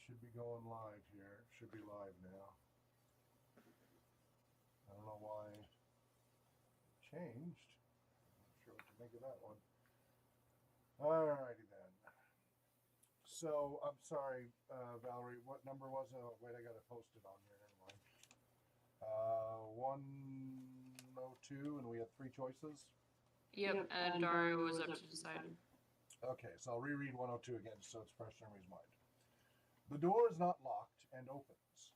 should be going live here. Should be live now. I don't know why it changed. I'm not sure what to make of that one. Alrighty then. So I'm sorry, Valerie. What number was it? Oh, wait, I got to post it on here. Never mind. 102, and we had 3 choices. Yep, and Dario was up to decide. Okay, so I'll reread 102 again so it's fresh in everybody's mind. The door is not locked and opens.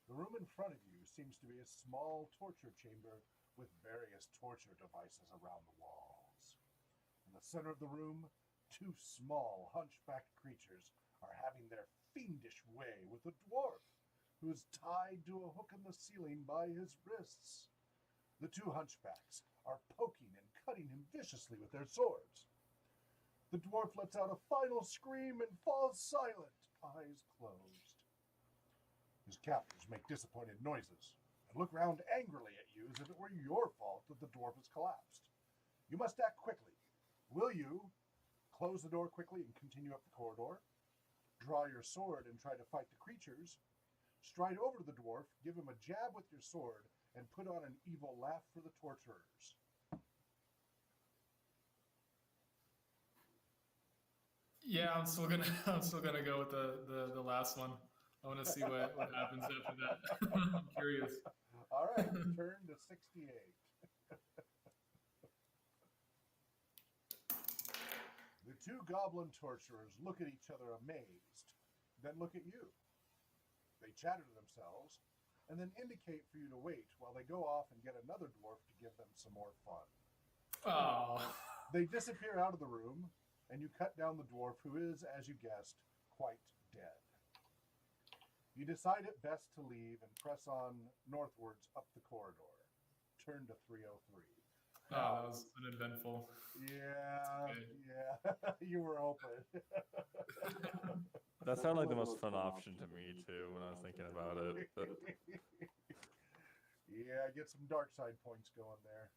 The room in front of you seems to be a small torture chamber with various torture devices around the walls. In the center of the room, 2 small, hunchbacked creatures are having their fiendish way with a dwarf who is tied to a hook in the ceiling by his wrists. The 2 hunchbacks are poking and cutting him viciously with their swords. The dwarf lets out a final scream and falls silent, eyes closed. His captors make disappointed noises and look round angrily at you as if it were your fault that the dwarf has collapsed. You must act quickly. Will you close the door quickly and continue up the corridor? Draw your sword and try to fight the creatures? Stride over to the dwarf, give him a jab with your sword, and put on an evil laugh for the torturers. Yeah, I'm still gonna go with the last one. I want to see what happens after that. I'm curious. All right, turn to 68. The 2 goblin torturers look at each other amazed, then look at you. They chatter to themselves, and then indicate for you to wait while they go off and get another dwarf to give them some more fun. Oh. They disappear out of the room, and you cut down the dwarf who is, as you guessed, quite dead. You decide it best to leave and press on northwards up the corridor. Turn to 303. Oh, that was uneventful. Yeah, you were open. That sounded like the most fun option to me, too, when I was thinking about it. But... Yeah, get some dark side points going there.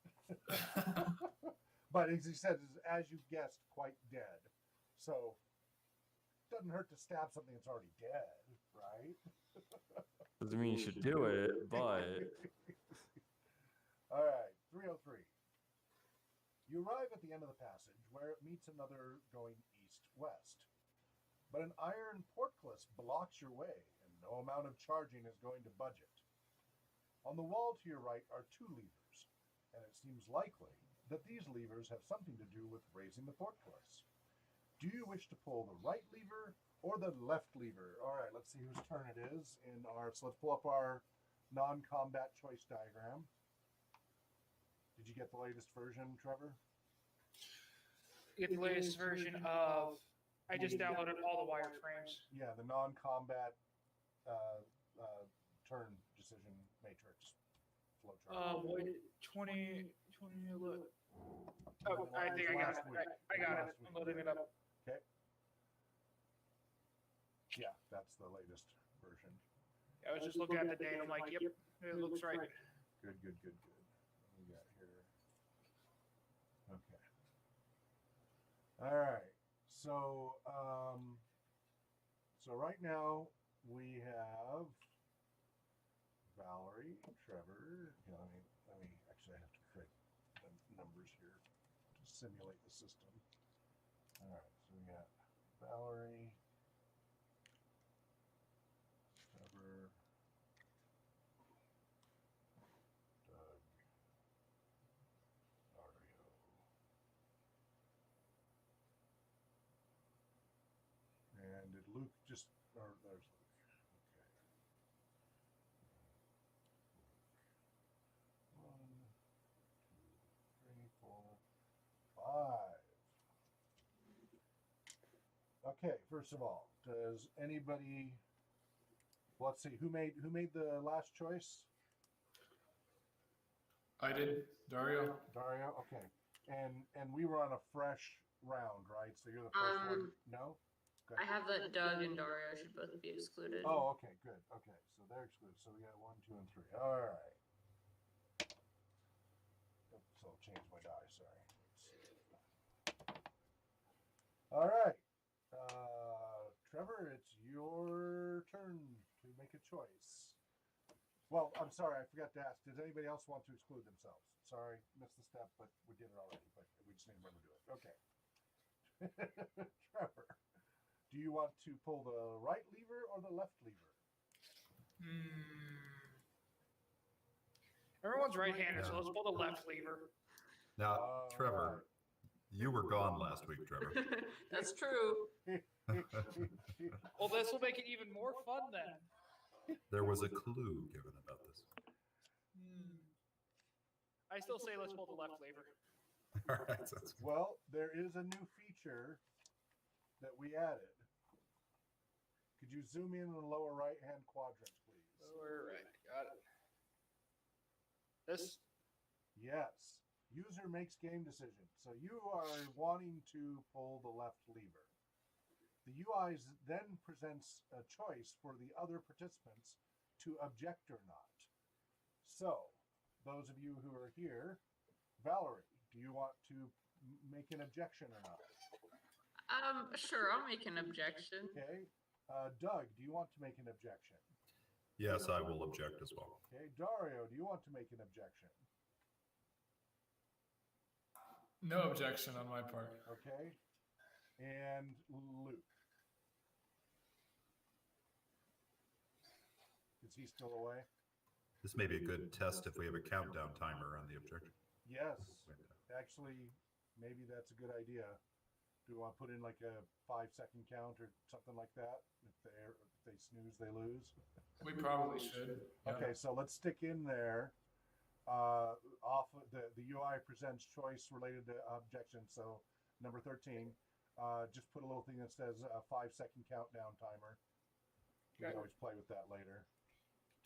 But as he said, as you guessed, quite dead. So, doesn't hurt to stab something that's already dead, right? Doesn't mean you should do it, but... All right, 303. You arrive at the end of the passage, where it meets another going east-west. But an iron portcullis blocks your way, and no amount of charging is going to budge it. On the wall to your right are 2 levers, and it seems likely that these levers have something to do with raising the portcullis. Do you wish to pull the right lever or the left lever? All right, let's see whose turn it is. So let's pull up our non-combat choice diagram. Did you get the latest version, Trevor? Get the latest version of... I just downloaded all the wireframes. Yeah, the non-combat turn decision matrix flowchart. What, 20, look. Oh, I think I got it. I got it. I'm loading it up. Okay. Yeah, that's the latest version. I was just looking at the date. I'm like, yep, it looks right. Good. What do we got here? Okay. All right. So, right now we have Valerie, Trevor. Let me actually, I have to create the numbers here to simulate the system. All right. So we got Valerie, Trevor, Doug, Dario. And did Luke just, or there's Luke. Okay. 1, 2, 3, 4, 5. Okay, first of all, does anybody, let's see, who made the last choice? I did. Dario. Dario, okay. And we were on a fresh round, right? So you're the first one. No? I have that Doug and Dario should both be excluded. Oh, okay, good. Okay, so they're excluded. So we got 1, 2, and 3. All right. Oops, I'll change my die. Sorry. All right. Trevor, it's your turn to make a choice. Well, I'm sorry, I forgot to ask. Does anybody else want to exclude themselves? Sorry, missed the step, but we did it already. But we just need to remember to do it. Okay. Trevor, do you want to pull the right lever or the left lever? Everyone's right-handed, so let's pull the left lever. Now, Trevor, you were gone last week, Trevor. That's true. Well, this will make it even more fun then. There was a clue given about this. I still say let's pull the left lever. All right, sounds good. Well, there is a new feature that we added. Could you zoom in the lower right-hand quadrant, please? Lower right, got it. This? Yes. User makes game decision. So you are wanting to pull the left lever. The UI then presents a choice for the other participants to object or not. So, those of you who are here, Valerie, do you want to make an objection or not? Sure, I'll make an objection. Okay. Doug, do you want to make an objection? Yes, I will object as well. Okay. Dario, do you want to make an objection? No objection on my part. Okay. And Luke. Is he still away? This may be a good test if we have a countdown timer on the objection. Yes. Actually, maybe that's a good idea. Do we want to put in like a 5-second count or something like that? If they snooze, they lose. We probably should. Yeah. Okay, so let's stick in there. Off of the UI presents choice related to objection. So number 13, just put a little thing that says a 5-second countdown timer. We can always play with that later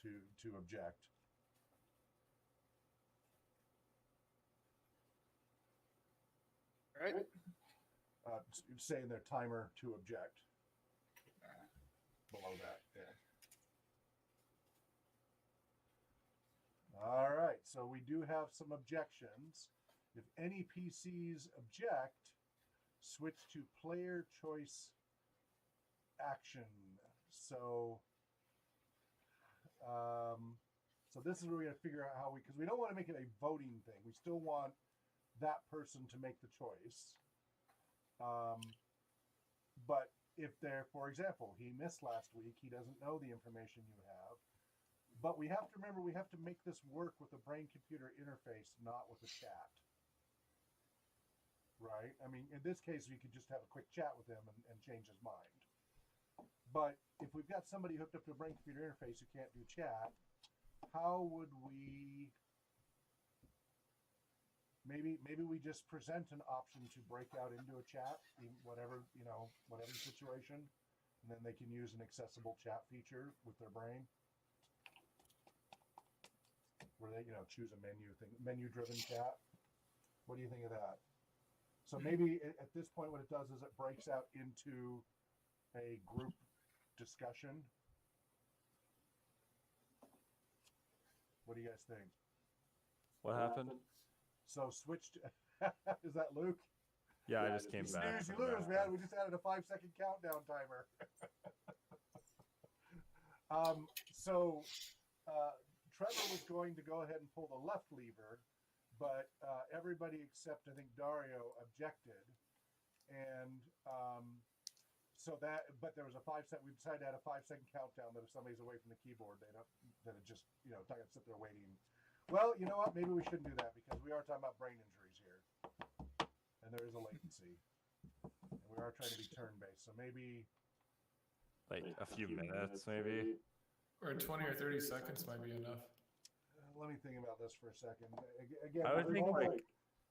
to object. All right. Saying their timer to object. Below that, yeah. All right, so we do have some objections. If any PCs object, switch to player choice action. So this is where we got to figure out how because we don't want to make it a voting thing. We still want that person to make the choice. But if they're, for example, he missed last week, he doesn't know the information you have. But we have to remember we have to make this work with a brain-computer interface, not with a chat. Right? I mean, in this case, we could just have a quick chat with him and change his mind. But if we've got somebody hooked up to a brain-computer interface who can't do chat, how would we... Maybe we just present an option to break out into a chat, whatever situation, and then they can use an accessible chat feature with their brain, where they choose a menu-driven chat. What do you think of that? So maybe at this point, what it does is it breaks out into a group discussion. What do you guys think? What happened? So switch to, is that Luke? Yeah, I just came You back. snooze, you lose, man. We just added a 5-second countdown timer. Trevor was going to go ahead and pull the left lever, but everybody except I think Dario objected, and but there was a 5-second. We decided to add a 5-second countdown that if somebody's away from the keyboard, that it just not gonna sit there waiting. Well, you know what? Maybe we shouldn't do that because we are talking about brain injuries here, and there is a latency, and we are trying to be turn-based. So maybe Like a few minutes, maybe. Or 20 or 30 seconds might be enough. let me think about this for a second. Again, I would think normal like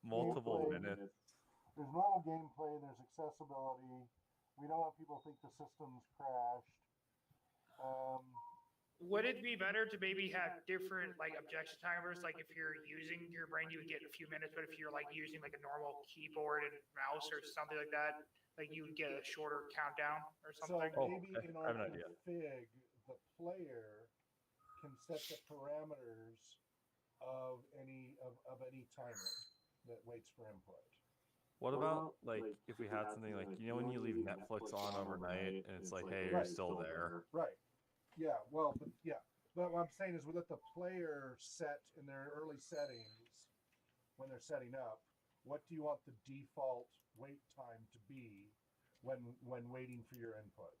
multiple gameplay, minutes. There's normal gameplay. There's accessibility. We don't want people to think the system's crashed. Would it be better to maybe have different like objection timers? Like if you're using your brain, you would get a few minutes, but if you're like using like a normal keyboard and mouse or something like that, like you would get a shorter countdown or So something. maybe okay. in I have our an idea. config, the player can set the parameters of any timer that waits for input. What about like if we had something like when you leave Netflix on overnight and it's like, hey, you're Right. still there. Right. Yeah, well, but yeah. But what I'm saying is we let the player set in their early settings when they're setting up, what do you want the default wait time to be when waiting for your input?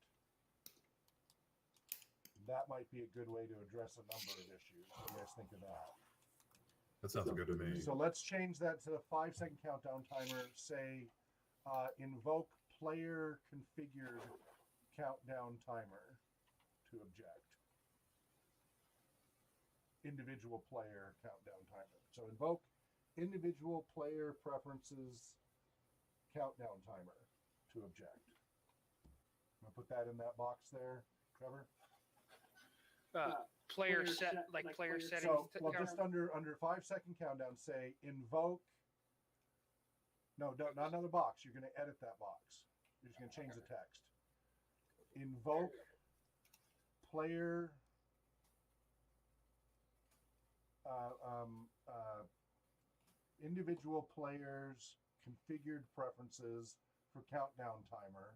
That might be a good way to address a number of issues. What do you guys think of that? That sounds good to me. So let's change that to the 5-second countdown timer. Say, invoke player configured countdown timer to object. Individual player countdown timer. So invoke individual player preferences countdown timer to object. I'm gonna put that in that box there, Trevor. Player set, like player settings. So, well, just under 5-second countdown, say invoke. No, not another box. You're going to edit that box. You're just going to change the text. Invoke player individual players configured preferences for countdown timer.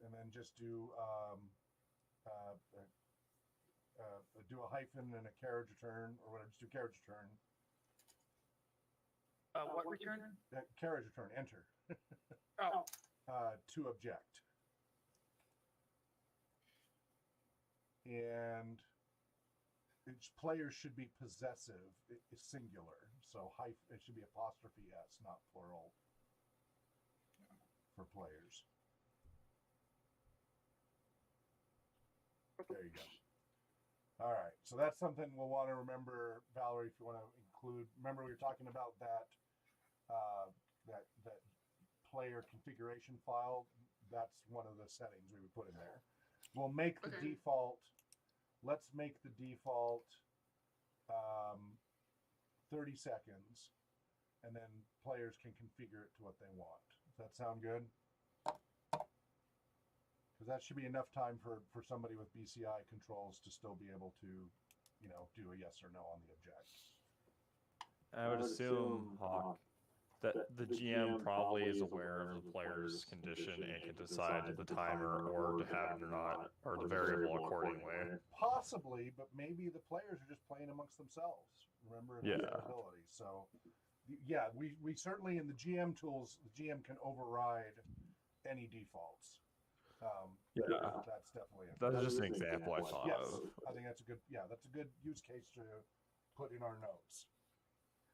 And then just do a hyphen and a carriage return, or whatever. Just do carriage return. What return? Carriage return. Enter. Oh. To object. And each player should be possessive. It's singular, so it should be apostrophe s, not plural, for players. There you go. All right, so that's something we'll want to remember, Valerie. If you want to include, remember we were talking about that that player configuration file. That's one of the settings we would put in there. We'll make the default. Let's make the default 30 seconds, and then players can configure it to what they want. Does that sound good? Because that should be enough time for somebody with BCI controls to still be able to, do a yes or no on the object. I would assume, Hawk, that the GM probably is aware of the player's condition and can decide the timer or to have it or not, or the variable accordingly. Possibly, but maybe the players are just playing amongst themselves. Remember, accessibility. So, yeah, we certainly in the GM tools, the GM can override any defaults. That's definitely That's just an example I thought of. I think that's a good use case to put in our notes.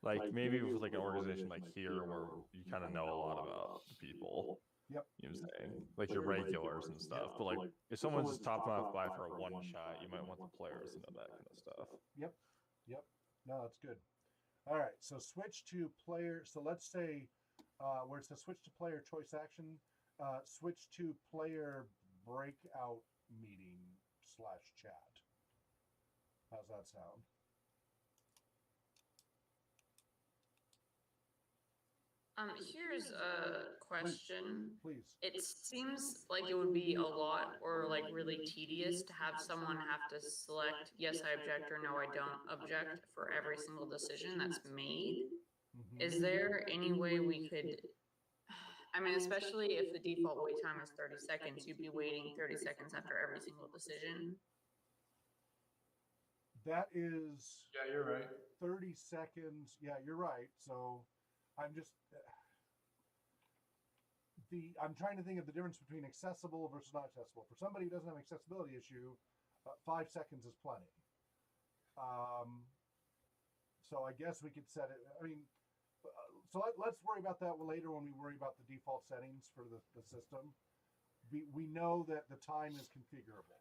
Like maybe with like an organization like here where you kind of know a lot about the people. Yep. You know what I'm saying? Like your regulars and stuff. But like if someone's top off by for a one shot, you might want the players to know that kind of stuff. Yep. No, that's good. All right. So switch to player. So let's say where it says switch to player choice action, switch to player breakout meeting /chat. How's that sound? Here's a question. Please. It seems like it would be a lot or like really tedious to have someone have to select yes, I object or no, I don't object for every single decision that's made. Mm-hmm. Is there any way we could, I mean, especially if the default wait time is 30 seconds, you'd be waiting 30 seconds after every single decision. That is... Yeah, you're right. 30 seconds. Yeah, you're right. So I'm just... I'm trying to think of the difference between accessible versus not accessible. For somebody who doesn't have an accessibility issue, 5 seconds is plenty. So I guess we could set it... I mean... So let's worry about that later when we worry about the default settings for the system. We know that the time is configurable.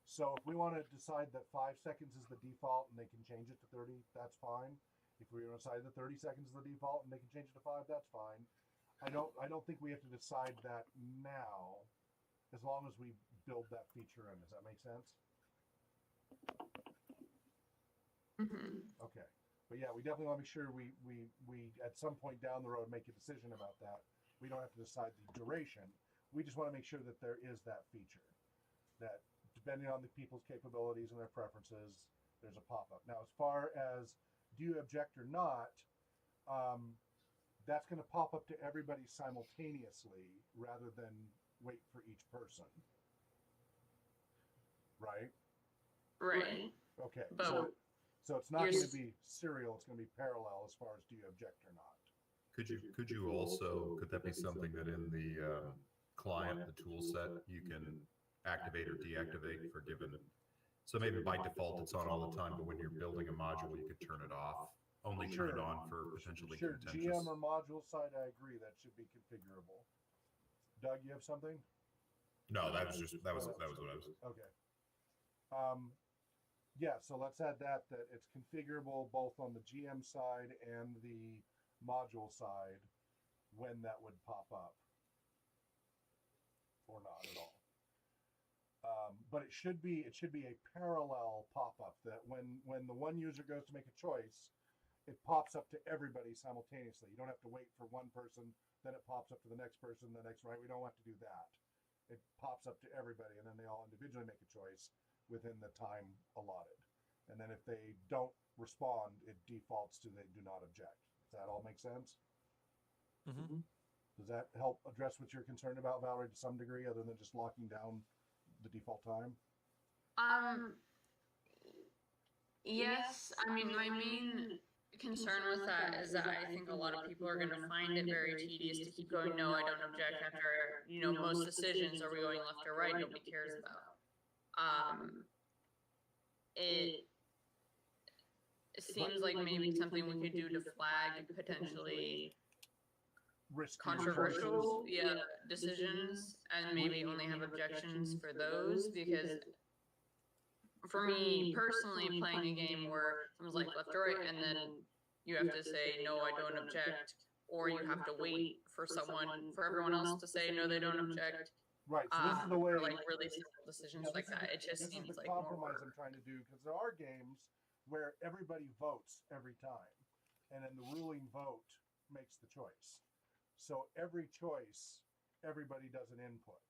So if we want to decide that 5 seconds is the default and they can change it to 30, that's fine. If we want to decide that 30 seconds is the default and they can change it to 5, that's fine. I don't think we have to decide that now, as long as we build that feature in. Does that make sense? Mm-hmm. Okay. But yeah, we definitely want to make sure we at some point down the road make a decision about that. We don't have to decide the duration. We just want to make sure that there is that feature. That depending on the people's capabilities and their preferences, that we can change it to 30 seconds. That way we can decide there's a pop-up. Now, as far as do you object or not, that's going to pop up to everybody simultaneously rather than wait for each person. Right? Right. Okay. But So it's not going to be serial, it's going to be parallel as far as do you object or not. Could that be something that in the client, the tool set, you can activate or deactivate for given? So maybe by default it's on all the time, but when you're building a module, you could turn it off, only turn it on for potentially contentious. GM or module side, I agree, that should be configurable. Doug, you have something? No, that was what I was. Okay. Yeah, so let's add that it's configurable both on the GM side and the module side when that would pop up, or not at all. But it should be a parallel pop-up that when the one user goes to make a choice, it pops up to everybody simultaneously. You don't have to wait for one person, then it pops up to the next person, the next, right? We don't have to do that. It pops up to everybody, and then they all individually make a choice within the time allotted. And then if they don't respond, it defaults to they do not object. Does that all make sense? Mm-hmm. Does that help address what you're concerned about, Valerie, to some degree, other than just locking down the default time? Yes. I mean, my main concern with that is that I think a lot of people are going to find it very tedious to keep going, no, I don't object after, most decisions, are we going left or right? Nobody cares about. It seems like maybe something we could do to flag potentially controversial decisions, and maybe only have objections for those, because for me personally, playing a game where someone's like left or right and then you have to say no, I don't object, or you have to wait for everyone else to say no, they don't object. Right, so this is the way, like really simple decisions like that. It just seems like more compromise work. I'm trying to do, because there are games where everybody votes every time, and then the ruling vote makes the choice. So every choice, everybody does an input,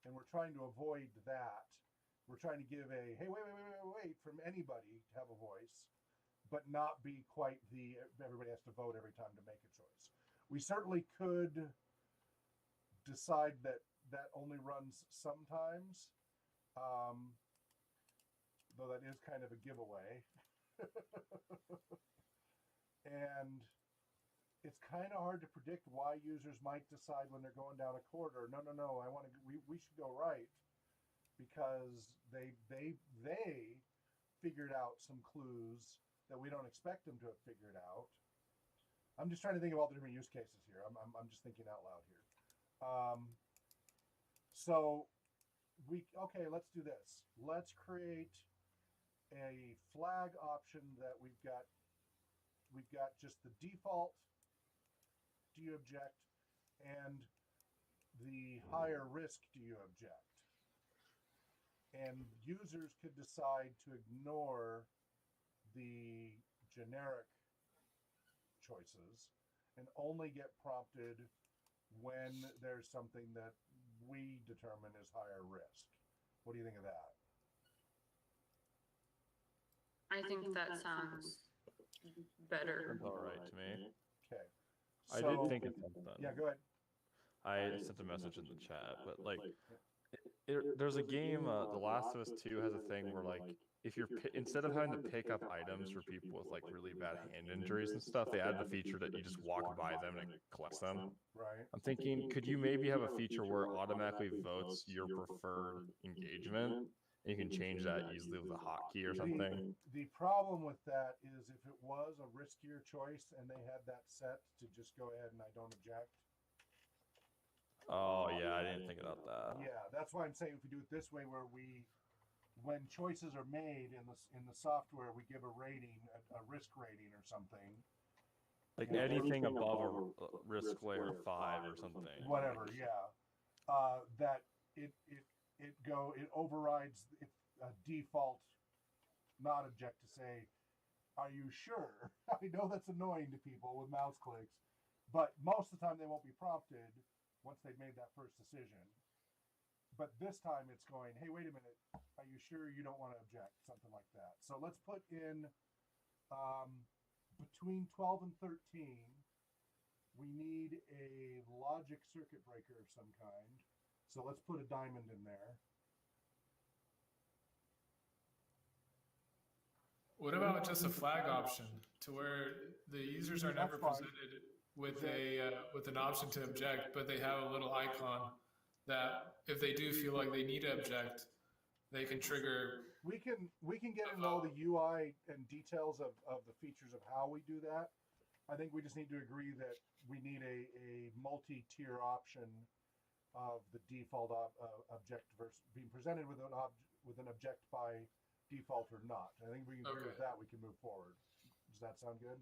and we're trying to avoid that. We're trying to give a hey, wait from anybody to have a voice, but not be quite the everybody has to vote every time to make a choice. We certainly could decide that only runs sometimes, though that is kind of a giveaway. And it's kind of hard to predict why users might decide when they're going down a corridor, no, we should go right, because they figured out some clues that we don't expect them to have figured out. I'm just trying to think of all the different use cases here. I'm just thinking out loud here. So let's do this. Let's create a flag option that we've got just the default, do you object, and the higher risk, do you object? And users could decide to ignore the generic choices and only get prompted when there's something that we determine is higher risk. What do you think of that? I think that sounds better. That's all right to me. Okay. I did think of something. Yeah, go ahead. I sent a message in the chat, but there's a game, The Last of Us 2 has a thing where if you're instead of having to pick up items for people with really bad hand injuries and stuff, they added the feature that you just walk by them and it collects them. Right. I'm thinking, could you maybe have a feature where it automatically votes your preferred engagement? And you can change that easily with a hotkey or something. The problem with that is if it was a riskier choice and they had that set to just go ahead and I don't object. Oh yeah, I didn't think about that. Yeah, that's why I'm saying if we do it this way, where when choices are made in the software, we give a rating, a risk rating or something. Like anything above a risk layer 5 or something. Whatever, yeah. That it overrides a default not object to say, are you sure? I know that's annoying to people with mouse clicks, but most of the time they won't be prompted once they've made that first decision. but this time it's going, hey, wait a minute, are you sure you don't want to object? Something like that. So let's put in between 12 and 13, we need a logic circuit breaker of some kind. So let's put a diamond in there. What about just a flag option to where the users are never presented with with an option to object, but they have a little icon that if they do feel like they need to object, they can trigger. We can get into all the UI and details of the features of how we do that. I think we just need to agree that we need a multi-tier option of the default object versus being presented with an object by default or not. I think we can agree with that. We can move forward. Does that sound good?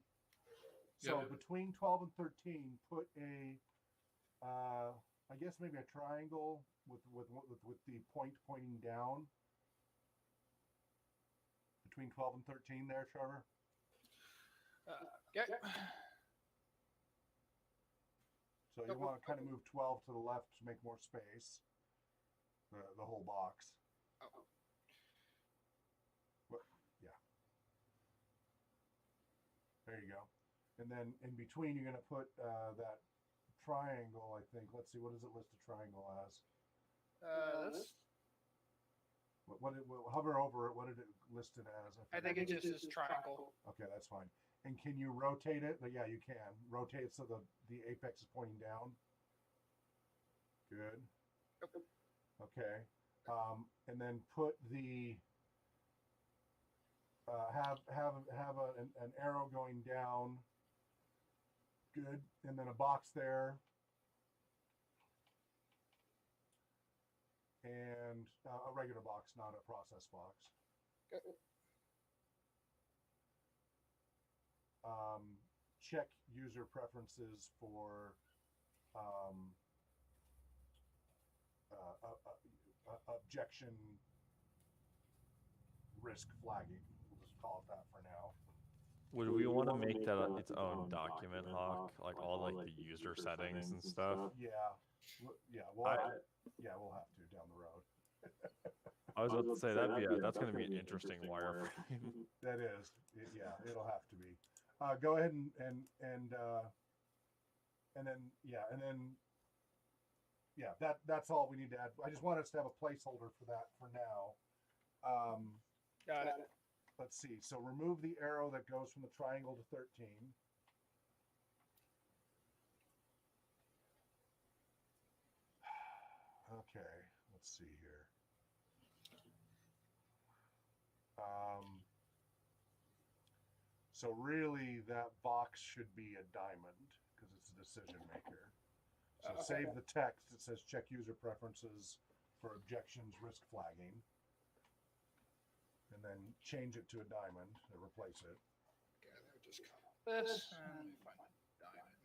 So between 12 and 13, put a, I guess maybe a triangle with the point pointing down. Between 12 and 13 there, Trevor? Yeah. So you want to kind of move 12 to the left to make more space. The whole box. Oh. Yeah. There you go. And then in between, you're going to put that triangle, I think. Let's see, what does it list a triangle as? This. Hover over it. What did it list it as? I think it just is triangle. Okay, that's fine. And can you rotate it? Yeah, you can. Rotate it so the apex is pointing down. Good. Okay. And then put the have an arrow going down. Good. And then a box there. And a regular box, not a process box. Check user preferences for objection risk flagging. We'll just call it that for now. Would we want to make that its own document, Hawk? Like all like the user settings and stuff? Yeah. We'll have to down the road. I was about to say that's going to be an interesting wireframe. That is, yeah, it'll have to be. Go ahead and then that's all we need to add. I just want us to have a placeholder for that for now. Got it. Let's see. So remove the arrow that goes from the triangle to 13. Okay, let's see here. So really that box should be a diamond because it's a decision maker. So save the text. It says check user preferences for objections risk flagging. And then change it to a diamond to replace it. Okay, let me just copy this and find diamond.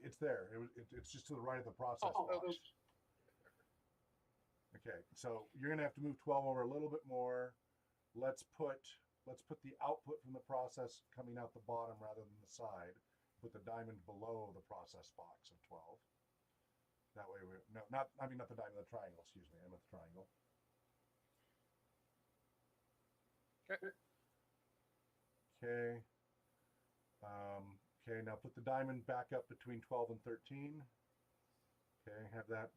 It's there. It's just to the right of the process box. Okay, so you're gonna have to move 12 over a little bit more. Let's put the output from the process coming out the bottom rather than the side. Put the diamond below the process box of 12. That way not the diamond, the triangle, excuse me. I meant the triangle. Okay. Okay. Okay, now put the diamond back up between 12 and 13. Okay, have that.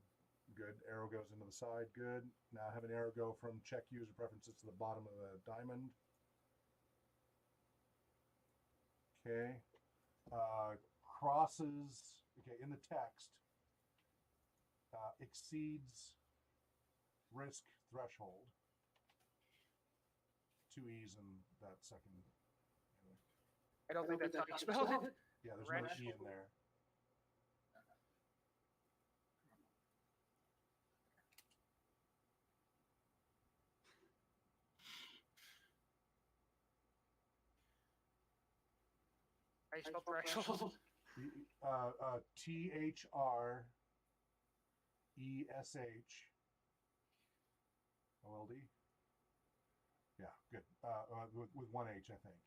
Good. Arrow goes into the side. Good. Now have an arrow go from check user preferences to the bottom of the diamond. Okay. Crosses, okay, in the text, exceeds risk threshold. 2 E's in that second. I don't think that's how you spell it. Yeah, there's no E in there. How you spell threshold? THRESHOLD. Yeah, good. With 1 H, I think.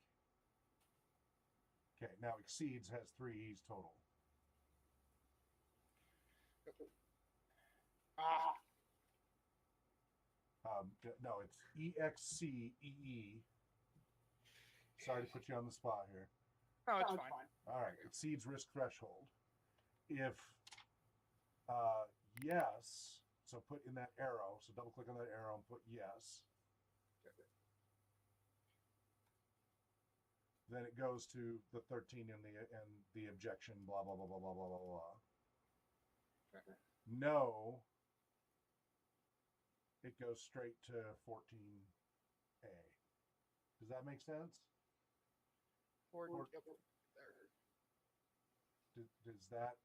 Okay, now exceeds has 3 E's total. No, it's EXCEE. Sorry to put you on the spot here. No, it's fine. All right, exceeds risk threshold. If yes, so put in that arrow. So double click on that arrow and put yes. Then it goes to the 13 and the objection. Blah blah blah blah blah blah blah blah. No. It goes straight to 14A. Does that make sense? Does that?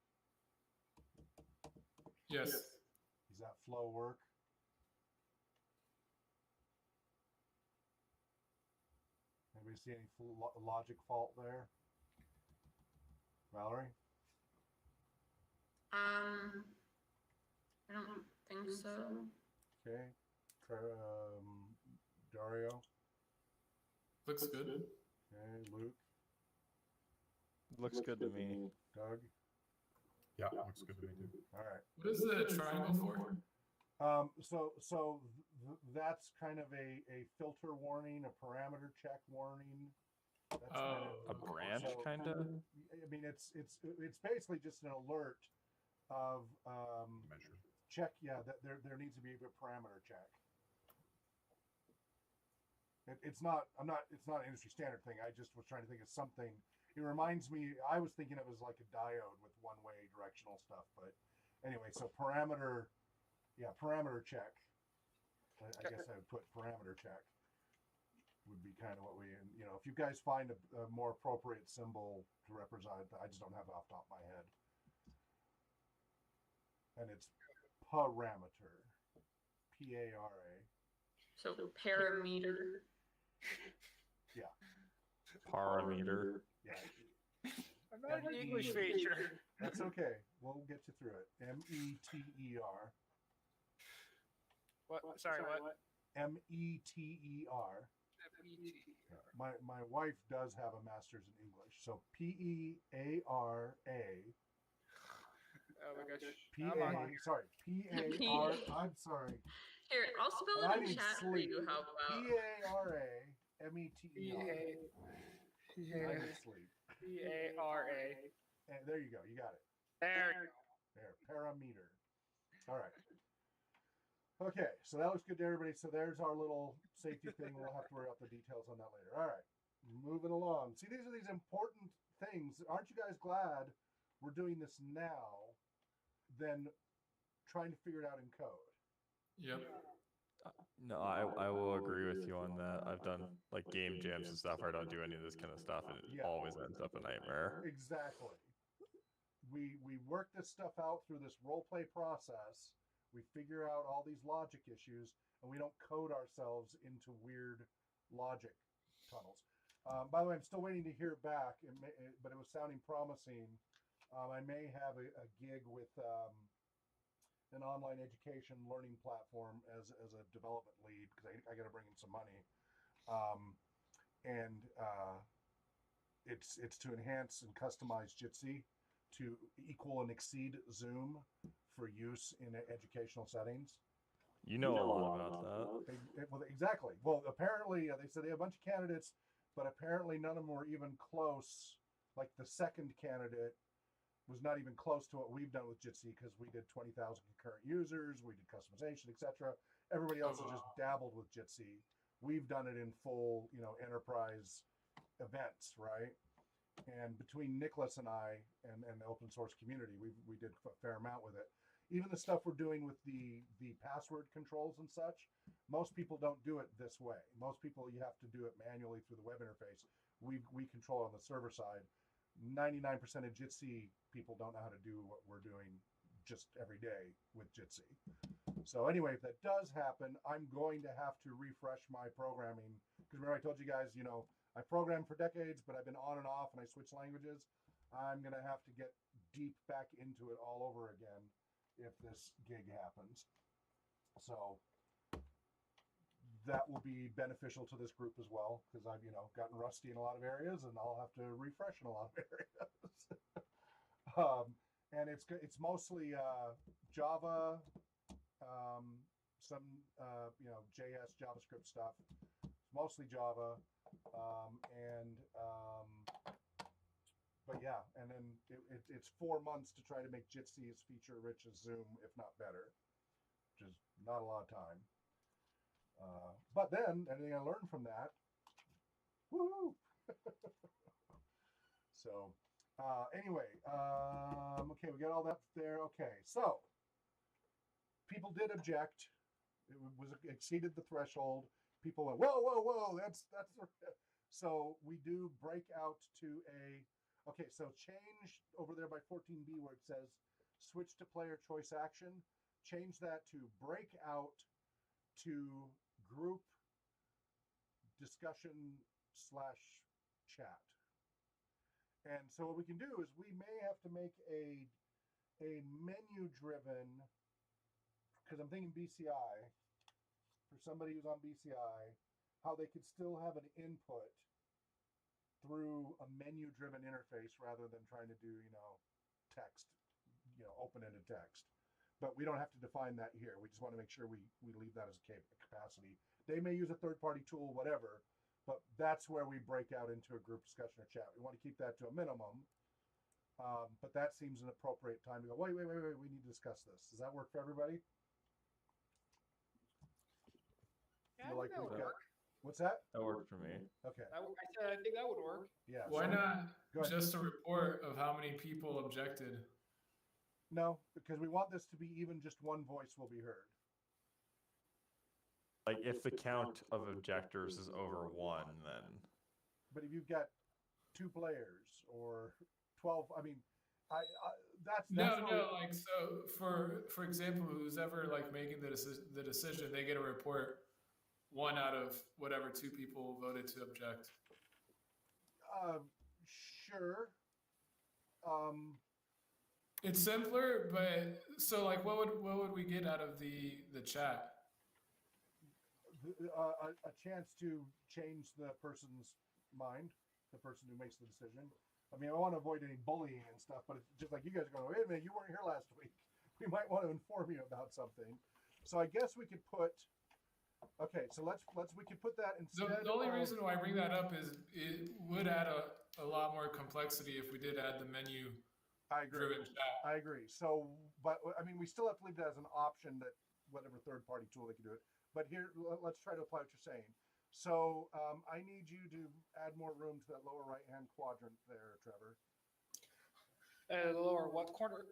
Yes. Does that flow work? Anybody see any logic fault there? Valerie? I don't think so. Okay. Dario? Looks good. Okay. Luke? Looks good to me. Doug? Yeah, looks good to me too. All right. What is the triangle for? So that's kind of a filter warning, a parameter check warning. That's A branch, kind of? I mean, it's basically just an alert of Measure. check. Yeah, that there needs to be a parameter check. It's not an industry standard thing. I just was trying to think of something. It reminds me. I was thinking it was like a diode with one-way directional stuff, but anyway. So parameter check. I guess I would put parameter check. Would be kind of what we, if you guys find a more appropriate symbol to represent, I just don't have it off the top of my head. And it's parameter, P-A-R-A. So parameter. Yeah. Parameter. Yeah. I'm not an English major. That's okay. We'll get you through it. M-E-T-E-R. What? Sorry, what? M-E-T-E-R. My wife does have a master's in English, so P-E-A-R-A. Oh my gosh. P-A-R. I'm sorry. Here, I'll spell I it in need chat for sleep. you. How about? P-A-R-A-M-E-T-E-R. I need sleep. P-A-R-A. And there you go. You got it. There you go. There. Parameter. All right. Okay, so that looks good to everybody. So there's our little safety thing. We'll have to worry about the details on that later. All right, moving along. See, these are these important things. Aren't you guys glad we're doing this now than trying to figure it out in code? Yep. No, I will agree with you on that. I've done like game jams and stuff where I don't do any of this kind of stuff, and it always ends up a nightmare. Exactly. We work this stuff out through this role play process. We figure out all these logic issues, and we don't code ourselves into weird logic tunnels. By the way, I'm still waiting to hear back, but it was sounding promising. I may have a gig with an online education learning platform as a development lead, because I got to bring in some money. It's to enhance and customize Jitsi to equal and exceed Zoom for use in educational settings. You know a lot about that. Well, exactly. Well, apparently they said they have a bunch of candidates, but apparently none of them were even close. Like the second candidate was not even close to what we've done with Jitsi, because we did 20,000 concurrent users, we did customization, etc. Everybody else has just dabbled with Jitsi. We've done it in full, enterprise events, right? And between Nicholas and I and the open source community, we did a fair amount with it. Even the stuff we're doing with the password controls and such, most people don't do it this way. Most people, you have to do it manually through the web interface. We control it on the server side. 99% of Jitsi people don't know how to do what we're doing just every day with Jitsi. So anyway, if that does happen, I'm going to have to refresh my programming, because remember I told you guys, I programmed for decades, but I've been on and off and I switch languages. I'm going to have to get deep back into it all over again if this gig happens. So that will be beneficial to this group as well, because I've, gotten rusty in a lot of areas, and I'll have to refresh in a lot of areas. and it's mostly Java, some JS, JavaScript stuff. It's mostly Java, but yeah, and then it's 4 months to try to make Jitsi as feature rich as Zoom, if not better, which is not a lot of time. But then anything I learned from that, woohoo! So anyway, okay, we got all that there. Okay, so people did object. It was exceeded the threshold. People went, whoa, whoa, whoa, that's so we do break out to a, okay, so change over there by 14B where it says switch to player choice action, change that to break out to group discussion / chat. And so what we can do is we may have to make a menu driven, because I'm thinking BCI, for somebody who's on BCI, how they could still have an input through a menu-driven interface rather than trying to do, text, open-ended text. But we don't have to define that here. We just want to make sure we leave that as a capacity. They may use a third-party tool, whatever, but that's where we break out into a group discussion or chat. We want to keep that to a minimum, but that seems an appropriate time to go, wait, we need to discuss this. Does that work for everybody? Yeah, Feel like that we've would got, work. what's that? That worked for me. Okay. I said I think that would work. Yeah. Why so- not Go ahead. just a report of how many people objected? No, because we want this to be even just one voice will be heard. Like if the count of objectors is over 1, then But if you've got 2 players or 12, I mean, that's No, where no. Like so, for example, who's ever like making the decision, they get a report. 1 out of whatever 2 people voted to object. Sure. It's simpler, but so like, what would we get out of the chat? A chance to change the person's mind, the person who makes the decision. I mean, I want to avoid any bullying and stuff, but it's just like you guys are going, wait a minute, you weren't here last week. We might want to inform you about something. So I guess we could put, okay, so we could put that instead. The only reason why I bring that up is it would add a lot more complexity if we did add the menu I agree. driven chat. I agree. So, but I mean, we still have to leave that as an option that whatever third-party tool they can do it. But here, let's try to apply what you're saying. So I need you to add more room to that lower right-hand quadrant there, Trevor. The lower what quadrant?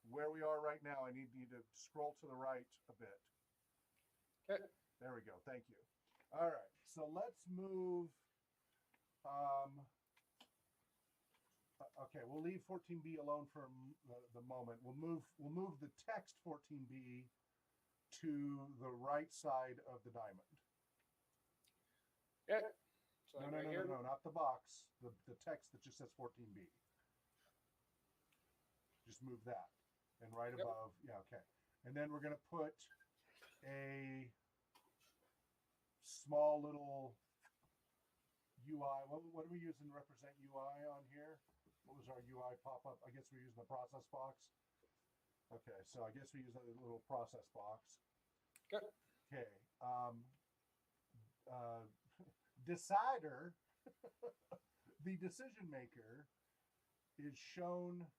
Where we are right now, I need you to scroll to the right a bit. Okay. There we go. Thank you. All right. So let's move. Okay, we'll leave 14B alone for the moment. We'll move the text 14B to the right side of the diamond. Yeah. So No, right here. no, not the box. The text that just says 14B. Just move that. And right Yep. above, yeah, okay. And then we're going to put a small little UI. What are we using to represent UI on here? What was our UI pop-up? I guess we're using the process box. Okay, so I guess we use a little process box. Good. Okay. Decider, the decision maker, is shown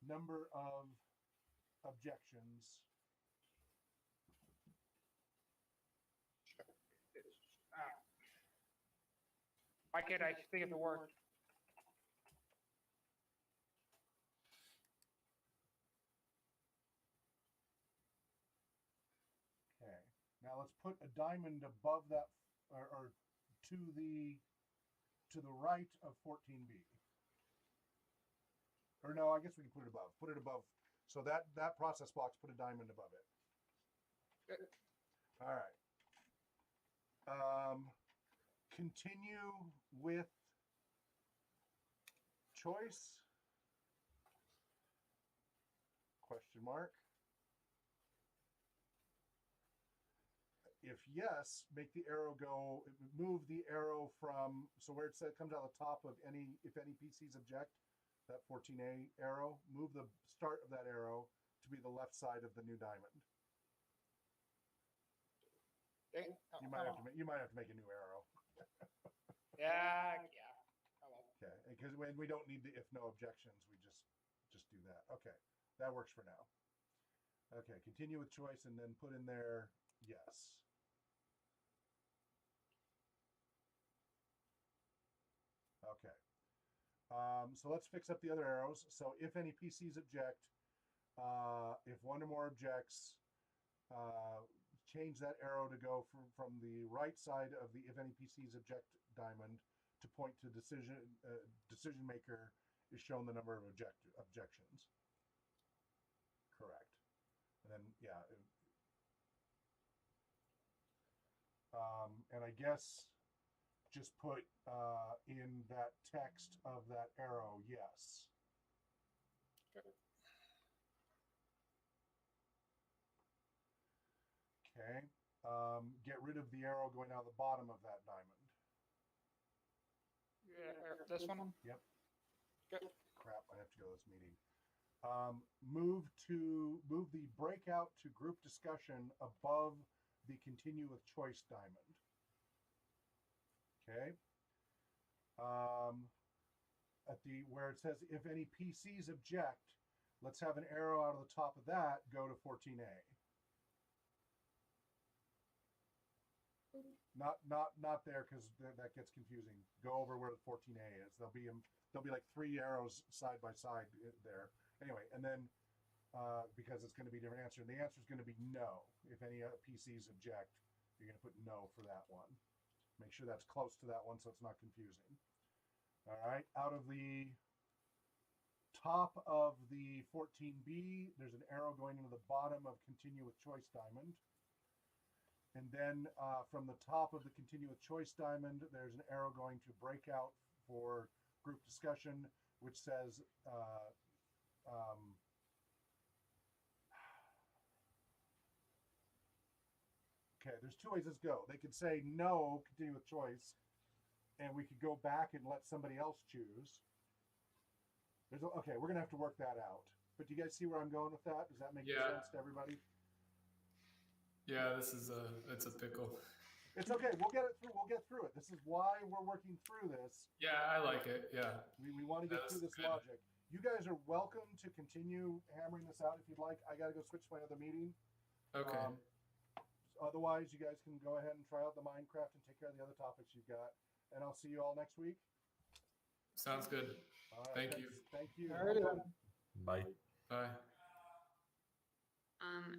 number of objections. Why can't I think of the word? Okay. Now let's put a diamond above that, or to the right of 14B. Or no, I guess we can put it above. Put it above. So that process box, put a diamond above it. Good. All right. Continue with choice? Question mark. If yes, make the arrow go, move the arrow from, so where it says, comes out the top of any, if any PCs object, that 14A arrow, move the start of that arrow to be the left side of the new diamond. Okay. You might have to make a new arrow. Yeah. I won't. Okay, because when we don't need the if no objections, we just do that. Okay, that works for now. Okay, continue with choice and then put in there yes. Okay. So let's fix up the other arrows. So if any PCs object, if one or more objects, change that arrow to go from the right side of the if any PCs object diamond to point to decision maker is shown the number of objections. Correct. And then yeah. And I guess just put in that text of that arrow yes. Okay. Get rid of the arrow going down the bottom of that diamond. Yeah, this one? Yep. Good. Crap, I have to go to this meeting. Move the breakout to group discussion above the continue with choice diamond. Okay. At the where it says if any PCs object, let's have an arrow out of the top of that go to 14A. Not there because that gets confusing. Go over where the 14A is. There'll be like 3 arrows side by side there. Anyway, and then because it's going to be a different answer, and the answer is going to be no. If any PCs object, you're going to put no for that one. Make sure that's close to that one so it's not confusing. All right, out of the top of the 14B, there's an arrow going into the bottom of continue with choice diamond. And then from the top of the continue with choice diamond, there's an arrow going to breakout for group discussion, which says okay, there's 2 ways this go. They could say no, continue with choice, and we could go back and let somebody else choose. Okay, we're gonna have to work that out. But do you guys see where I'm going with that? Does that make sense to everybody? Yeah, it's a pickle. It's okay. We'll get it through. We'll get through it. This is why we're working through this. Yeah, I like it. Yeah. We want to get through this logic. You guys are welcome to continue hammering this out if you'd like. I got to go switch to my other meeting. Okay. Otherwise, you guys can go ahead and try out the Minecraft and take care of the other topics you've got. And I'll see you all next week. Sounds good. All right, Thank you. Thank you. All right. Bye. Bye. And